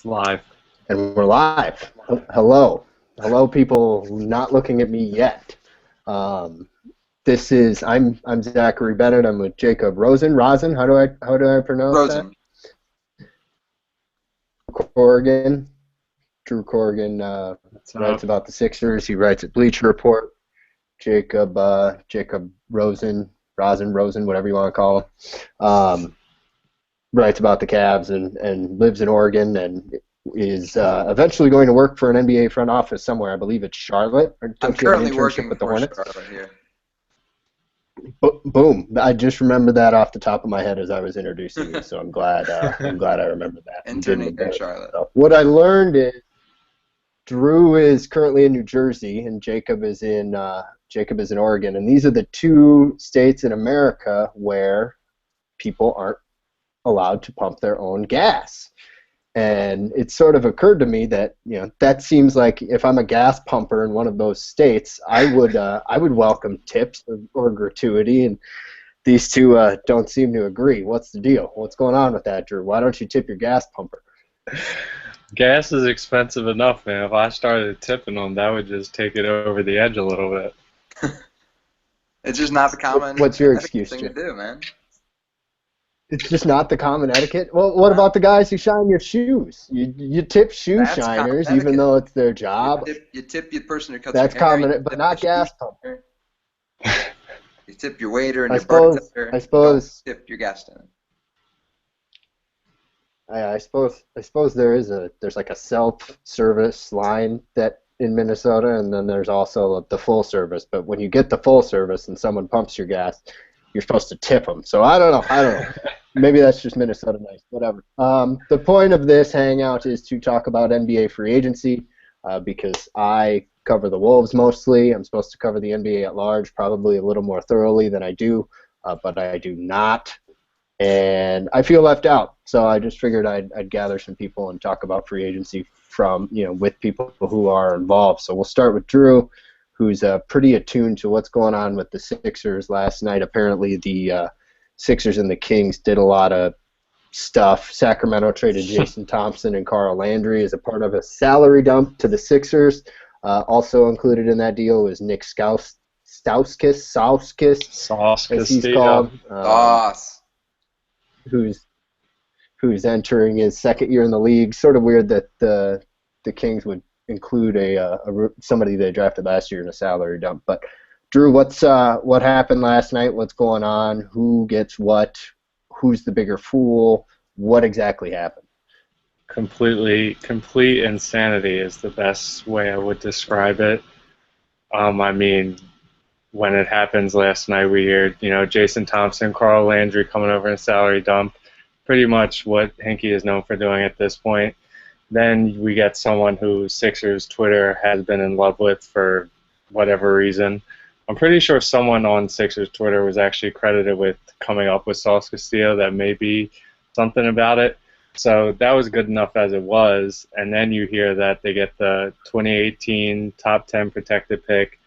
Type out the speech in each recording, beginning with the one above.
Live. And we're live. Hello. Hello, people not looking at me yet. I'm Zachary Bennett. I'm with Jacob Rosen. How do I pronounce Rosen. that? Corrigan. Drew Corrigan writes up? about the Sixers. He writes at Bleacher Report. Jacob Rosen, whatever you want to call him. Writes about the Cavs and lives in Oregon and is eventually going to work for an NBA front office somewhere. I believe it's Charlotte. I'm currently working with the Hornets. Charlotte here. Boom! I just remembered that off the top of my head as I was introducing you, so I'm glad I remembered that. Interning in Charlotte. What I learned is Drew is currently in New Jersey and Jacob is in Oregon, and these are the two states in America where people aren't allowed to pump their own gas. And it sort of occurred to me that that seems like if I'm a gas pumper in one of those states, I would welcome tips or gratuity. And these two don't seem to agree. What's the deal? What's going on with that, Drew? Why don't you tip your gas pumper? Gas is expensive enough, man. If I started tipping them, that would just take it over the edge a little bit. It's just not the common. What's your excuse, thing to do, man? It's just not the common etiquette. Well, what about the guys who shine your shoes? You tip shoe shiners, even though it's their job. You tip the person who cuts That's your hair. common, but not gas pumper. You tip your waiter and I your suppose- bartender. I suppose- You don't tip your gas tenant. I suppose there's like a self-service line that in Minnesota, and then there's also the full service. But when you get the full service and someone pumps your gas, you're supposed to tip them. So I don't know. Maybe that's just Minnesota nice. Whatever. The point of this hangout is to talk about NBA free agency because I cover the Wolves mostly. I'm supposed to cover the NBA at large, probably a little more thoroughly than I do, but I do not. And I feel left out, so I just figured I'd gather some people and talk about free agency from with people who are involved. So we'll start with Drew, who's pretty attuned to what's going on with the Sixers. Last night, apparently the Sixers and the Kings did a lot of stuff. Sacramento traded Jason Thompson and Carl Landry as a part of a salary dump to the Sixers. Also included in that deal was Nick Stauskas, as he's called. Who's entering his second year in the league. Sort of weird that the Kings would include somebody they drafted last year in a salary dump. But Drew, what happened last night? What's going on? Who gets what? Who's the bigger fool? What exactly happened? Complete insanity is the best way I would describe it. I mean, when it happens last night, we hear, Jason Thompson, Carl Landry coming over in a salary dump, pretty much what Hinkie is known for doing at this point. Then we get someone who Sixers Twitter has been in love with for whatever reason. I'm pretty sure someone on Sixers Twitter was actually credited with coming up with Sauce Castillo. That may be something about it. So that was good enough as it was. And then you hear that they get the 2018 top 10 protected pick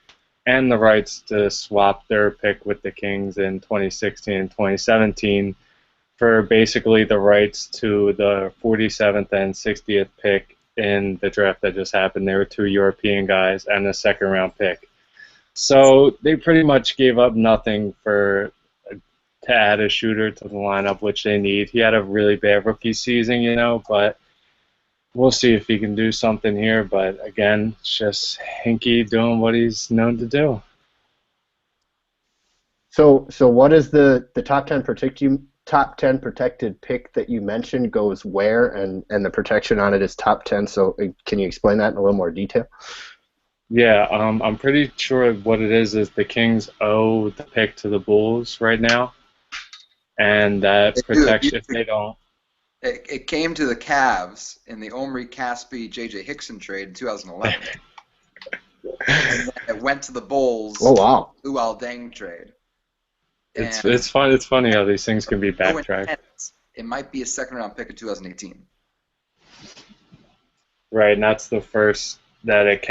and the rights to swap their pick with the Kings in 2016 and 2017 for basically the rights to the 47th and 60th pick in the draft that just happened. There were two European guys and a second-round pick. So they pretty much gave up nothing to add a shooter to the lineup, which they need. He had a really bad rookie season, but we'll see if he can do something here. But again, it's just Hinkie doing what he's known to do. So what is the top 10 protected pick that you mentioned goes where, and the protection on it is top 10? So can you explain that in a little more detail? Yeah, I'm pretty sure what it is the Kings owe the pick to the Bulls right now, and that protection, if they don't. It came to the Cavs in the Omri Caspi J.J. Hickson trade in 2011. And then it went to the Bulls. Oh, wow. Luol Deng trade. It's fun. It's funny how these things can be backtracked. It might be a second-round pick in 2018. Right, and that's the first that it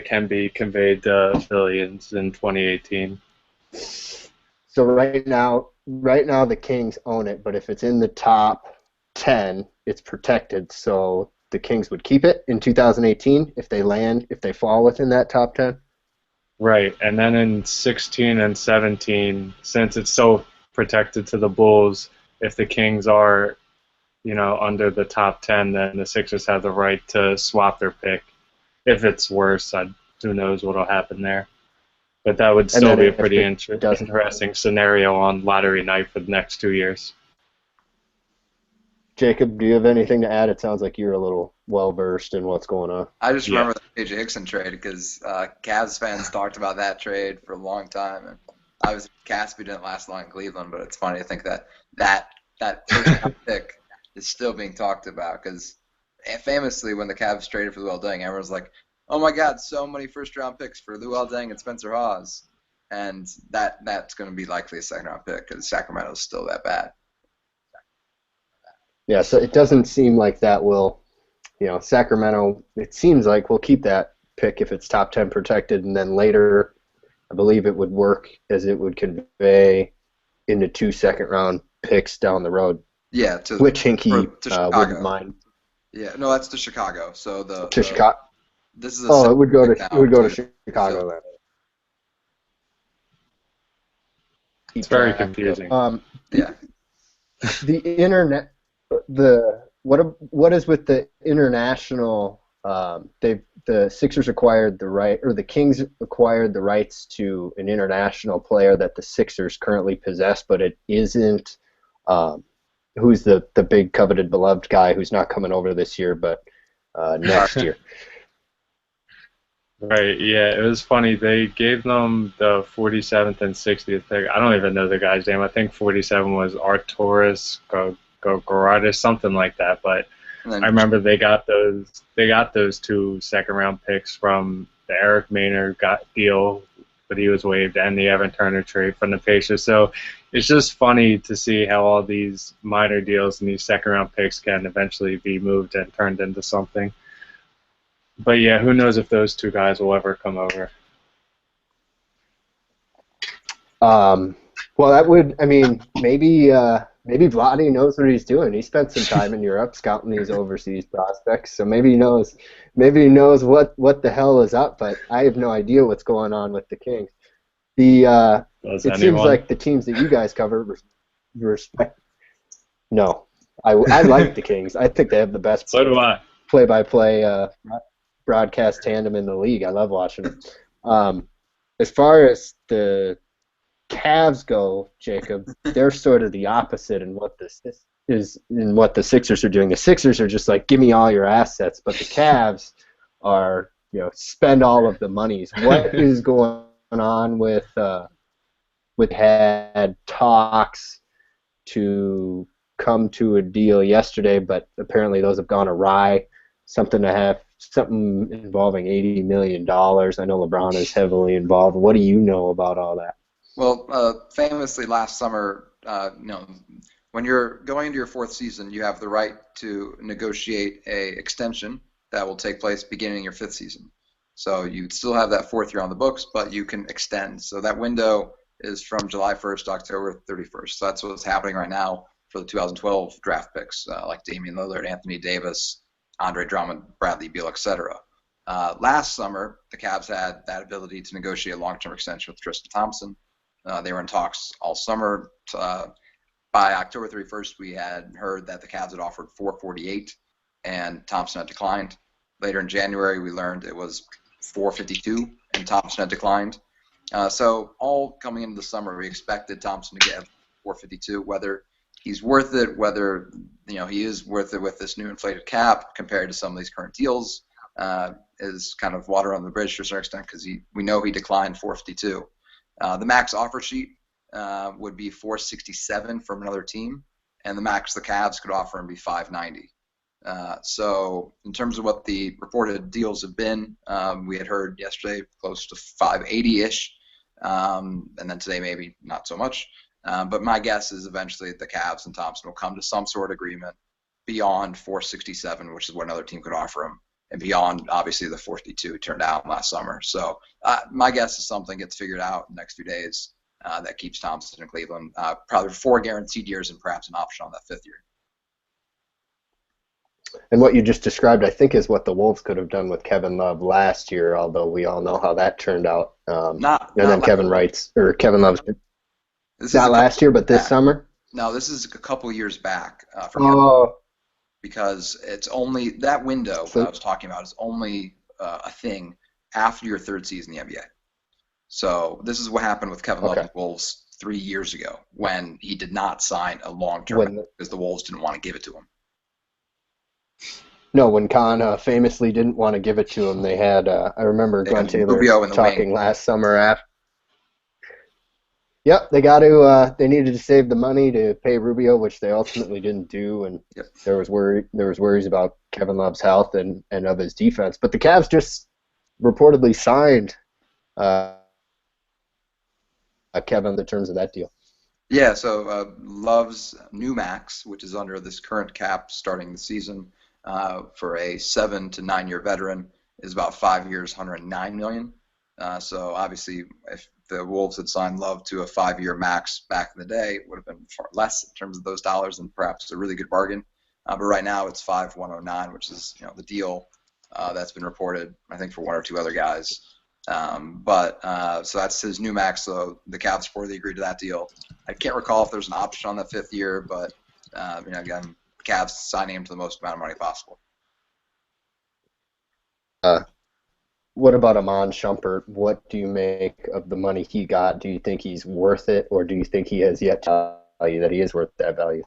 can be conveyed to Philly in 2018. So right now the Kings own it, but if it's in the top 10, it's protected. So the Kings would keep it in 2018 if they fall within that top 10. Right, and then in 16 and 17, since it's so protected to the Bulls, if the Kings are, under the top 10, then the Sixers have the right to swap their pick. If it's worse, who knows what'll happen there. But that would still be a pretty interesting scenario on lottery night for the next 2 years. Jacob, do you have anything to add? It sounds like you're a little well-versed in what's going on. I just remember the J.J. Hickson trade because Cavs fans talked about that trade for a long time. And obviously, Caspi didn't last long in Cleveland, but it's funny to think that first-round pick is still being talked about because famously when the Cavs traded for Luol Deng, everyone was like, oh, my God, so many first-round picks for Luol Deng and Spencer Hawes. And that's going to be likely a second-round pick because Sacramento's still that bad. Yeah, so it doesn't seem like that will, Sacramento, it seems like we'll keep that pick if it's top 10 protected, and then later I believe it would work as it would convey into 2 second-round picks down the road. Yeah, which Hinkie wouldn't mind. Yeah, no, that's to Chicago. So to Chicago. This is it would go to Chicago then. It's very confusing. Yeah. The internet. What is with the international? The Sixers acquired the right, or the Kings acquired the rights to an international player that the Sixers currently possess, but it isn't. Who's the big coveted beloved guy who's not coming over this year, but next year? Right. Yeah, it was funny. They gave them the 47th and 60th pick. I don't even know the guy's name. I think 47 was Arturas Garatis, something like that. But I remember they got those 2 second-round picks from the Eric Maynard deal, but he was waived, and the Evan Turner trade from the Pacers. So it's just funny to see how all these minor deals and these second-round picks can eventually be moved and turned into something. But yeah, who knows if those 2 guys will ever come over? Well, that would. I mean, maybe Vlade knows what he's doing. He spent some time in Europe scouting these overseas prospects, so maybe he knows what the hell is up. But I have no idea what's going on with the Kings. It seems like the teams that you guys cover respect. No, I like the Kings. I think they have the best. So do I. Play-by-play broadcast tandem in the league. I love watching them. As far as the Cavs go, Jacob, they're sort of the opposite in what the Sixers are doing. The Sixers are just like, give me all your assets, but the Cavs are, spend all of the monies. What is going on with had talks to come to a deal yesterday, but apparently those have gone awry. Something involving $80 million. I know LeBron is heavily involved. What do you know about all that? Well, famously last summer, when you're going into your 4th season, you have the right to negotiate a extension that will take place beginning your 5th season. So you still have that 4th year on the books, but you can extend. So that window is from July 1st to October 31st. So that's what's happening right now for the 2012 draft picks, like Damian Lillard, Anthony Davis, Andre Drummond, Bradley Beal, etc. Last summer, the Cavs had that ability to negotiate a long-term extension with Tristan Thompson. They were in talks all summer. By October 31st, we had heard that the Cavs had offered $448, and Thompson had declined. Later in January, we learned it was $452, and Thompson had declined. So all coming into the summer, we expected Thompson to get $452. Whether he's worth it, whether he is worth it with this new inflated cap compared to some of these current deals, is kind of water on the bridge to a certain extent because we know he declined $452. The max offer sheet would be $467 from another team, and the max the Cavs could offer him be $590. So in terms of what the reported deals have been, we had heard yesterday close to $580-ish, and then today maybe not so much. But my guess is eventually the Cavs and Thompson will come to some sort of agreement beyond $467, which is what another team could offer him, and beyond, obviously, the $452 turned out last summer. So my guess is something gets figured out in the next few days that keeps Thompson in Cleveland, probably 4 guaranteed years and perhaps an option on that 5th year. And what you just described, I think, is what the Wolves could have done with Kevin Love last year, although we all know how that turned out. And then Kevin Love's This is not a last couple year, but this back. summer. No, this is a couple years back for Kevin, Oh, because it's only that window that I was talking about is only a thing after your third season in the NBA. So this is what happened with Kevin Love and the Wolves 3 years ago when he did not sign a long-term because the Wolves didn't want to give it to him. No, when Khan famously didn't want to give it to him, they had, I remember Glenn Taylor talking last summer after. Yep, they needed to save the money to pay Rubio, which they ultimately didn't do, and there was worries about Kevin Love's health and of his defense. But the Cavs just reportedly signed Kevin the terms of that deal. Yeah, so Love's new max, which is under this current cap starting the season for a 7 to 9 year veteran, is about 5 years, $109 million. So obviously, if the Wolves had signed Love to a 5-year max back in the day, it would have been far less in terms of those dollars and perhaps a really good bargain. But right now it's 5,109, which is the deal that's been reported, I think, for one or two other guys. So that's his new max. So the Cavs reportedly agreed to that deal. I can't recall if there's an option on the 5th year, but again, Cavs signing him to the most amount of money possible. What about Iman Shumpert? What do you make of the money he got? Do you think he's worth it, or do you think he has yet to tell you that he is worth that value?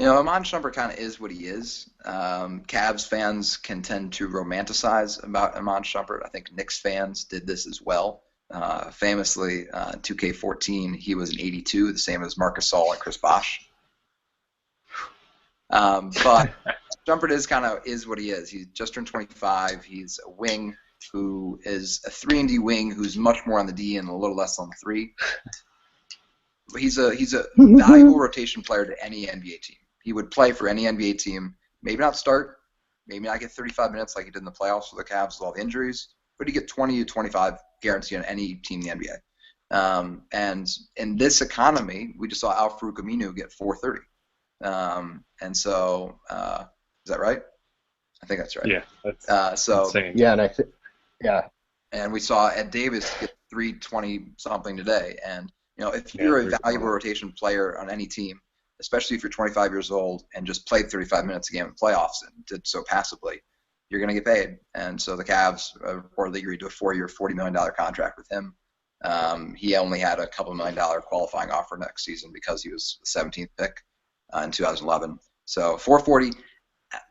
Iman Shumpert kind of is what he is. Cavs fans can tend to romanticize about Iman Shumpert. I think Knicks fans did this as well. Famously, in 2K14, he was an 82, the same as Marc Gasol and Chris Bosh. But Shumpert is what he is. He's just turned 25. He's a wing who is a 3-and-D wing who's much more on the D and a little less on the 3. But he's a valuable rotation player to any NBA team. He would play for any NBA team, maybe not start, maybe not get 35 minutes like he did in the playoffs for the Cavs with all the injuries, but he'd get 20 to 25 guaranteed on any team in the NBA. And in this economy, we just saw Al-Farouq Aminu get 430. And so, is that right? I think that's right. Yeah, that's insane. Yeah, and we saw Ed Davis get 320 something today. And if you're a valuable rotation player on any team, especially if you're 25 years old and just played 35 minutes a game in playoffs and did so passively, you're going to get paid. And so the Cavs reportedly agreed to a 4-year, $40 million contract with him. He only had a couple $1 million qualifying offer next season because he was the 17th pick in 2011. So 440,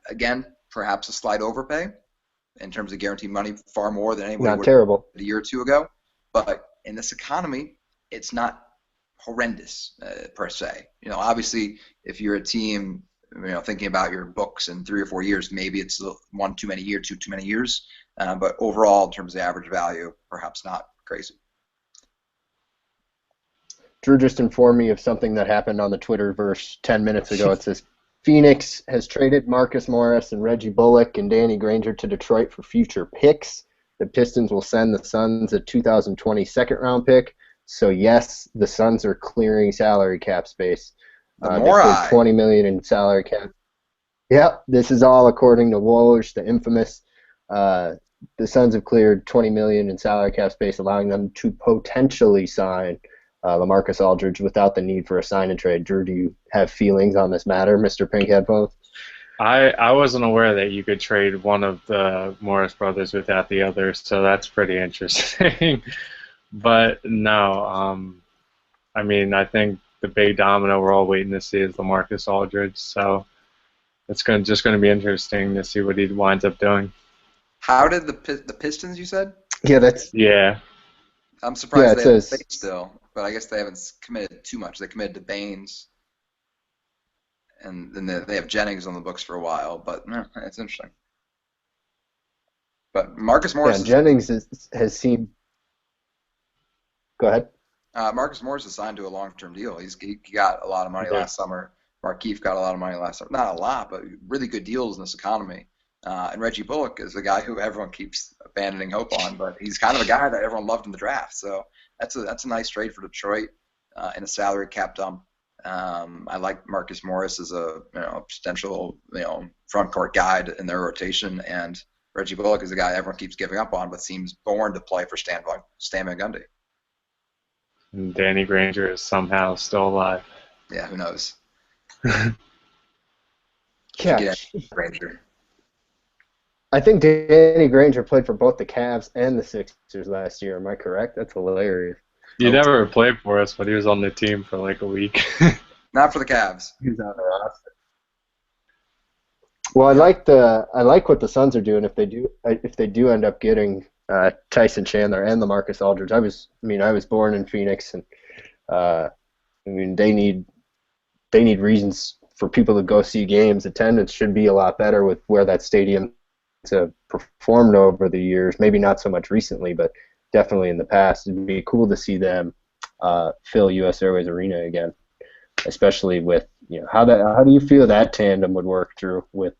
again, perhaps a slight overpay in terms of guaranteed money, far more than anybody would have a year or two ago. But in this economy, it's not horrendous per se. Obviously, if you're a team, thinking about your books in 3 or 4 years, maybe it's one too many years, two too many years. But overall, in terms of average value, perhaps not crazy. Drew just informed me of something that happened on the Twitterverse 10 minutes ago. It says Phoenix has traded Marcus Morris and Reggie Bullock and Danny Granger to Detroit for future picks. The Pistons will send the Suns a 2020 second-round pick. So yes, the Suns are clearing salary cap space. They cleared $20 million in salary cap. Yep, this is all according to Woj, the infamous. The Suns have cleared $20 million in salary cap space, allowing them to potentially sign LaMarcus Aldridge without the need for a sign and trade. Drew, do you have feelings on this matter, Mr. Pink Headphones? I wasn't aware that you could trade one of the Morris brothers without the other, so that's pretty interesting. But no, I think the big domino we're all waiting to see is LaMarcus Aldridge. So it's just going to be interesting to see what he winds up doing. How did the Pistons? You said? Yeah. I'm surprised they have Baines still, but I guess they haven't committed too much. They committed to Baines, and then they have Jennings on the books for a while. But it's interesting. But Marcus Morris. Yeah, Jennings has seen. Go ahead. Marcus Morris is signed to a long-term deal. He got a lot of money last summer. Markieff got a lot of money last summer. Not a lot, but really good deals in this economy. And Reggie Bullock is a guy who everyone keeps abandoning hope on, but he's kind of a guy that everyone loved in the draft. So that's a nice trade for Detroit in a salary cap dump. I like Marcus Morris as a potential front court guy in their rotation, and Reggie Bullock is a guy everyone keeps giving up on, but seems born to play for Stan Van Gundy. And Danny Granger is somehow still alive. Yeah, who knows? Yeah, Granger. I think Danny Granger played for both the Cavs and the Sixers last year. Am I correct? That's hilarious. He never played for us, but he was on the team for like a week. Not for the Cavs. He was on the roster. Well, I like what the Suns are doing if they do end up getting Tyson Chandler and LaMarcus Aldridge. I was born in Phoenix, and they need reasons for people to go see games. Attendance should be a lot better with where that stadium have performed over the years. Maybe not so much recently, but definitely in the past. It'd be cool to see them fill U.S. Airways Arena again, especially with how do you feel that tandem would work, Drew, with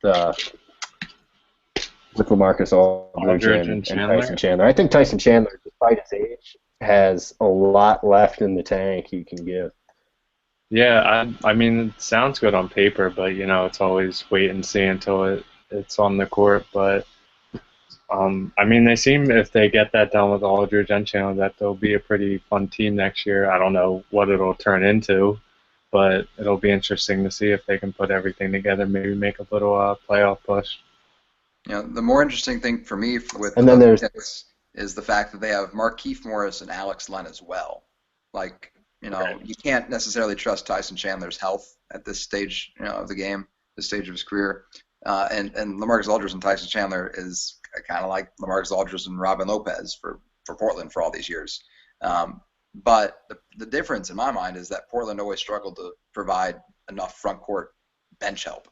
LaMarcus Aldridge and Tyson Chandler? I think Tyson Chandler, despite his age, has a lot left in the tank he can give. Yeah, I mean, it sounds good on paper, but it's always wait and see until it's on the court. But I mean, they seem, if they get that done with Aldridge and Chandler, that they'll be a pretty fun team next year. I don't know what it'll turn into, but it'll be interesting to see if they can put everything together, maybe make a little playoff push. The more interesting thing for me with picks is the fact that they have Markieff Morris and Alex Len as well. Like, you can't necessarily trust Tyson Chandler's health at this stage, of the game, this stage of his career. And LaMarcus Aldridge and Tyson Chandler is kind of like LaMarcus Aldridge and Robin Lopez for Portland for all these years. But the difference in my mind is that Portland always struggled to provide enough front court bench help.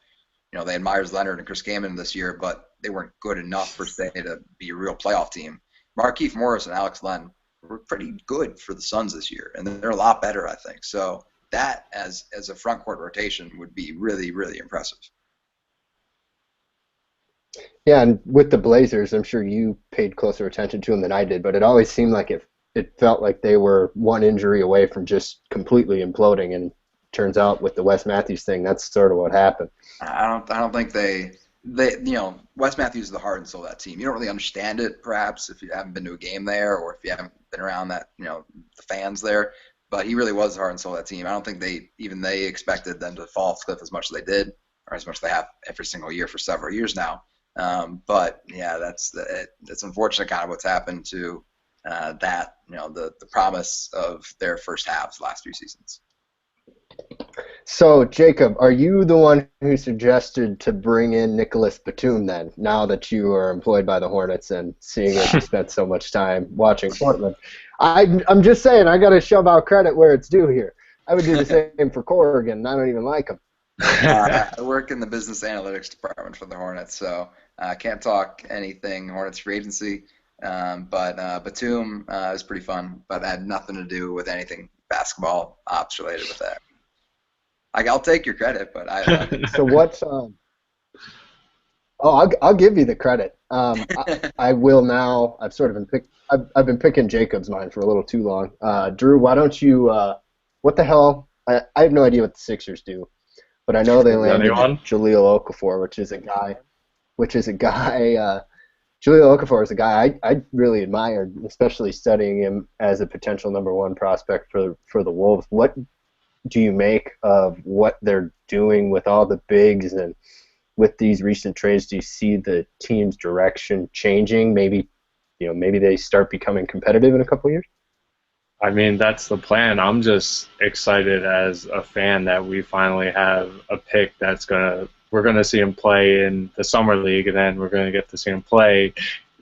They had Myers Leonard and Chris Kaman this year, but they weren't good enough per se to be a real playoff team. Markieff Morris and Alex Len were pretty good for the Suns this year, and they're a lot better, I think. So that, as a front court rotation, would be really, really impressive. Yeah, and with the Blazers, I'm sure you paid closer attention to them than I did, but it always seemed like it felt like they were one injury away from just completely imploding, and turns out with the Wes Matthews thing, that's sort of what happened. I don't think they Wes Matthews is the heart and soul of that team. You don't really understand it, perhaps, if you haven't been to a game there or if you haven't been around that, the fans there. But he really was the heart and soul of that team. I don't think they expected them to fall off the cliff as much as they did, or as much as they have every single year for several years now. But yeah, it's unfortunate kind of what's happened to that, the promise of their first halves last few seasons. So, Jacob, are you the one who suggested to bring in Nicholas Batum then, now that you are employed by the Hornets and seeing as you spent so much time watching Portland? I'm just saying, I got to shove out credit where it's due here. I would do the same for Corrigan, and I don't even like him. I work in the business analytics department for the Hornets, so I can't talk anything Hornets free agency. But Batum is pretty fun, but had nothing to do with anything basketball ops related with that. I'll take your credit, but I. So what's I'll give you the credit. I will now. I've sort of I've been picking Jacob's mind for a little too long. Drew, why don't you? What the hell? I have no idea what the Sixers do, but I know they landed Jahlil Okafor, which is a guy. Jahlil Okafor is a guy I really admired, especially studying him as a potential number one prospect for the Wolves. What do you make of what they're doing with all the bigs and with these recent trades? Do you see the team's direction changing? Maybe they start becoming competitive in a couple of years? I mean, that's the plan. I'm just excited as a fan that we finally have a pick we're going to see him play in the Summer League, and then we're going to get to see him play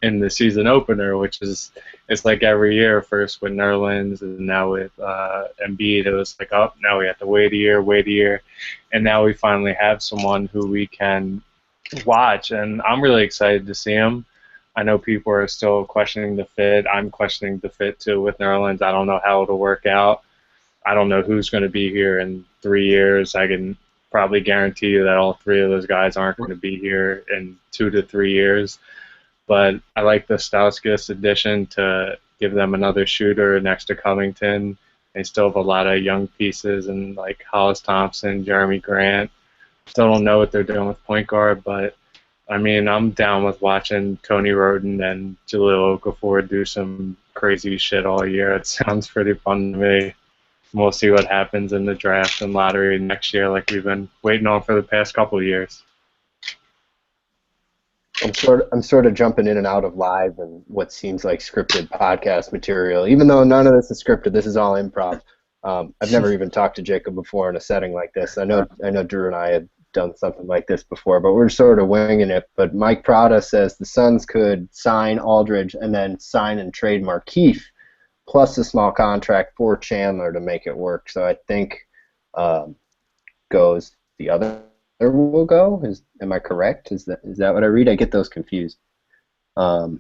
in the season opener, it's like every year, first with Nerlens and now with Embiid. It was like, oh, now we have to wait a year, and now we finally have someone who we can watch, and I'm really excited to see him. I know people are still questioning the fit. I'm questioning the fit too with Nerlens. I don't know how it'll work out. I don't know who's going to be here in 3 years. I can probably guarantee you that all three of those guys aren't going to be here in 2 to 3 years. But I like the Stauskas addition to give them another shooter next to Covington. They still have a lot of young pieces and like Hollis Thompson, Jeremy Grant. Still don't know what they're doing with point guard, but I mean, I'm down with watching Tony Roden and Jahlil Okafor do some crazy shit all year. It sounds pretty fun to me. We'll see what happens in the draft and lottery next year, like we've been waiting on for the past couple of years. I'm sort of jumping in and out of live and what seems like scripted podcast material. Even though none of this is scripted, this is all improv. I've never even talked to Jacob before in a setting like this. I know Drew and I had done something like this before, but we're sort of winging it. But Mike Prada says the Suns could sign Aldridge and then sign and trade Markieff, plus a small contract for Chandler to make it work. So I think goes the other will go. Am I correct? Is that what I read? I get those confused. Who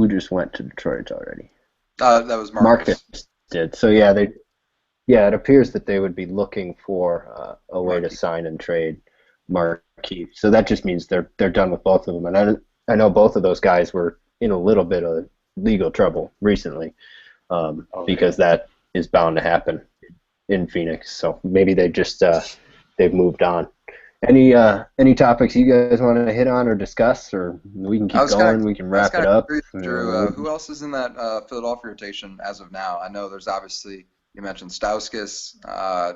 just went to Detroit already? That was Marcus. Marcus did. So yeah, it appears that they would be looking for a way to sign and trade Markieff. So that just means they're done with both of them. And I know both of those guys were in a little bit of legal trouble recently, because that is bound to happen in Phoenix. So maybe they just they've moved on. Any topics you guys want to hit on or discuss, or we can keep going? We can wrap it up. Drew, who else is in that Philadelphia rotation as of now? I know there's obviously, you mentioned Stauskas,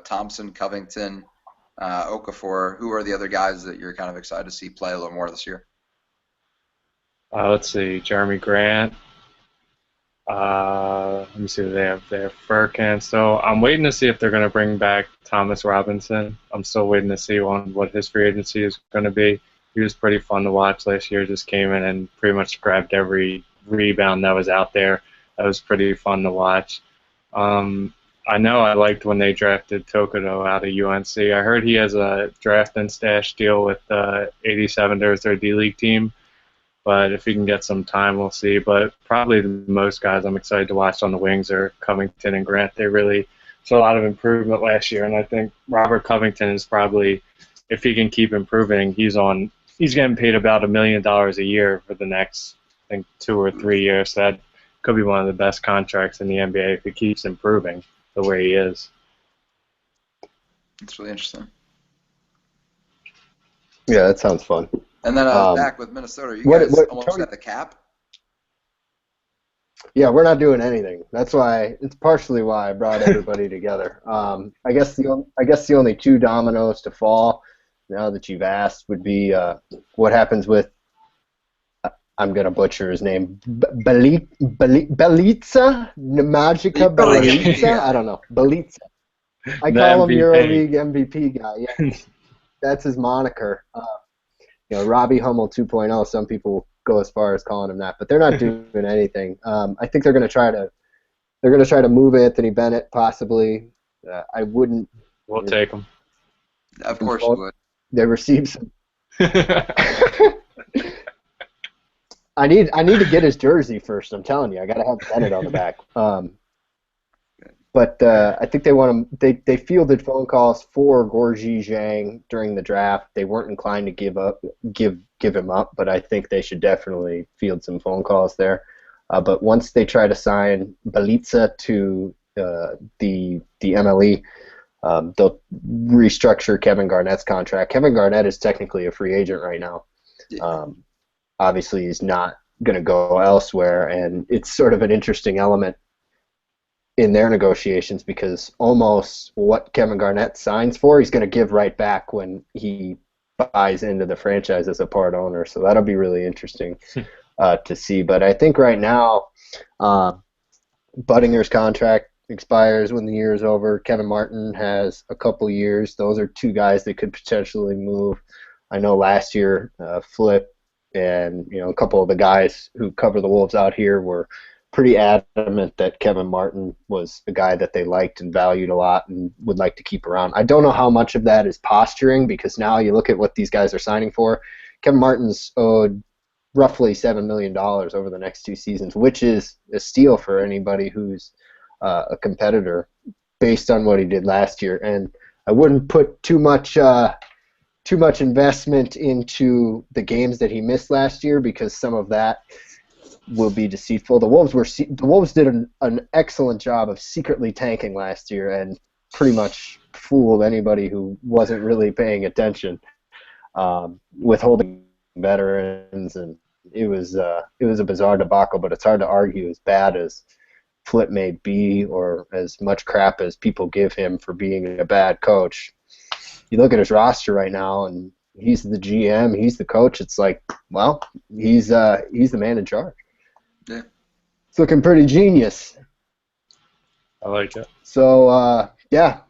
Thompson, Covington, Okafor. Who are the other guys that you're kind of excited to see play a little more this year? Let's see, Jeremy Grant. Let me see what they have there. Furkan. So I'm waiting to see if they're going to bring back Thomas Robinson. I'm still waiting to see what his free agency is going to be. He was pretty fun to watch last year. Just came in and pretty much grabbed every rebound that was out there. That was pretty fun to watch. I know I liked when they drafted Tokoto out of UNC. I heard he has a draft and stash deal with 87ers, their D-League team. But if he can get some time, we'll see. But probably the most guys I'm excited to watch on the wings are Covington and Grant. They really saw a lot of improvement last year, and I think Robert Covington is probably, if he can keep improving, he's getting paid about $1 million a year for the next, I think, 2 or 3 years. So that could be one of the best contracts in the NBA if he keeps improving the way he is. That's really interesting. Yeah, that sounds fun. And then back with Minnesota, you guys almost at the cap? Yeah, we're not doing anything. It's partially why I brought everybody together. I guess the only two dominoes to fall, now that you've asked, would be what happens with, I'm going to butcher his name, Bjelica? Magica Bjelica? I don't know. Bjelica. I call him EuroLeague MVP guy. Yeah, that's his moniker. Robbie Hummel 2.0, some people go as far as calling him that, but they're not doing anything. I think they're going to try to move Anthony Bennett, possibly. I wouldn't. We'll take him. Of course you would. They received some. I need to get his jersey first. I'm telling you, I got to have Bennett on the back. But I think they want him. They fielded phone calls for Gorgui Dieng during the draft. They weren't inclined to give him up, but I think they should definitely field some phone calls there. But once they try to sign Bjelica to the MLE, they'll restructure Kevin Garnett's contract. Kevin Garnett is technically a free agent right now. Obviously, he's not going to go elsewhere, and it's sort of an interesting element in their negotiations because almost what Kevin Garnett signs for, he's going to give right back when he buys into the franchise as a part owner. So that'll be really interesting to see. But I think right now, Buddinger's contract expires when the year is over. Kevin Martin has a couple years. Those are two guys that could potentially move. I know last year, Flip and a couple of the guys who cover the Wolves out here were pretty adamant that Kevin Martin was a guy that they liked and valued a lot and would like to keep around. I don't know how much of that is posturing because now you look at what these guys are signing for. Kevin Martin's owed roughly $7 million over the next 2 seasons, which is a steal for anybody who's a competitor based on what he did last year. And I wouldn't put too much investment into the games that he missed last year because some of that will be deceitful. The Wolves did an excellent job of secretly tanking last year and pretty much fooled anybody who wasn't really paying attention, withholding veterans, and it was a bizarre debacle. But it's hard to argue as bad as Flip may be, or as much crap as people give him for being a bad coach. You look at his roster right now, and he's the GM, he's the coach. It's like, well, he's the man in charge. Yeah. It's looking pretty genius. I like it. So, yeah,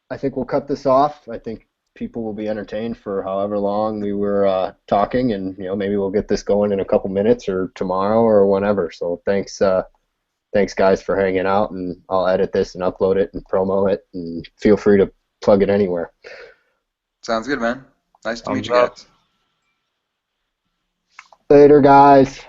I think we'll cut this off. I think people will be entertained for however long we were talking, and maybe we'll get this going in a couple minutes or tomorrow or whenever. So thanks guys for hanging out, and I'll edit this and upload it and promo it, and feel free to plug it anywhere. Sounds good, man. Nice to meet you Thumbs up. guys. Later, guys.